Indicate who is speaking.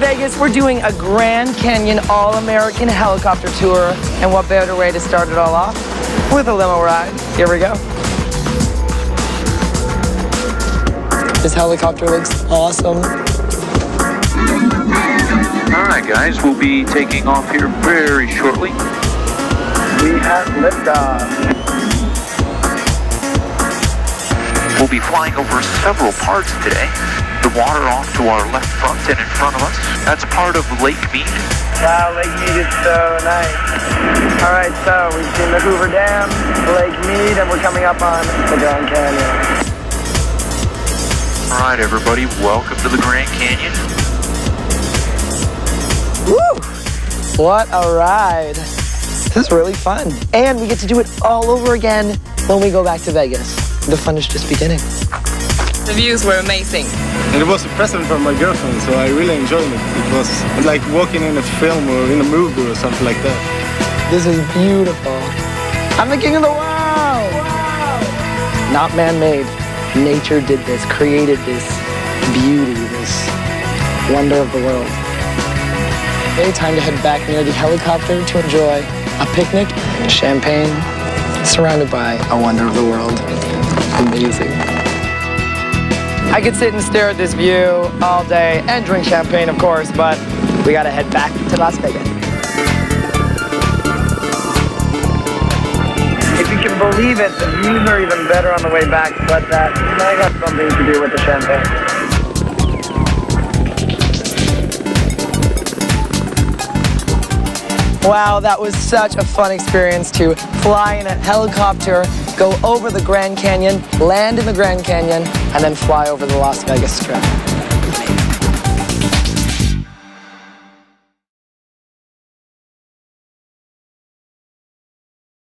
Speaker 1: Vegas, we're doing a Grand Canyon All-American helicopter tour. And what better way to start it all off? With a limo ride. Here we go. This helicopter looks awesome.
Speaker 2: All right, guys, we'll be taking off here very shortly.
Speaker 3: We have liftoff.
Speaker 2: We'll be flying over several parts today. The water off to our left front and in front of us. That's part of Lake Mead.
Speaker 3: Wow, Lake Mead is so nice. All right, so we've seen the Hoover Dam, Lake Mead, and we're coming up on the Grand Canyon.
Speaker 2: All right, everybody, welcome to the Grand Canyon.
Speaker 1: Woo! What a ride. This is really fun. And we get to do it all over again when we go back to Vegas. The fun is just beginning. The views were amazing.
Speaker 4: And it was a present from my girlfriend, so I really enjoyed it. It was like walking in a film or in a movie or something like that.
Speaker 1: This is beautiful. I'm the king of the world! Wow. Not man-made. Nature did this, created this beauty, this wonder of the world. Okay, time to head back near the helicopter to enjoy a picnic, champagne, surrounded by a wonder of the world. Amazing. I could sit and stare at this view all day and drink champagne, of course, but we gotta head back to Las Vegas.
Speaker 3: If you can believe it, the views are even better on the way back, but that might have something to do with the champagne.
Speaker 1: Wow, that was such a fun experience to fly in a helicopter, go over the Grand Canyon, land in the Grand Canyon, and then fly over the Las Vegas Strip.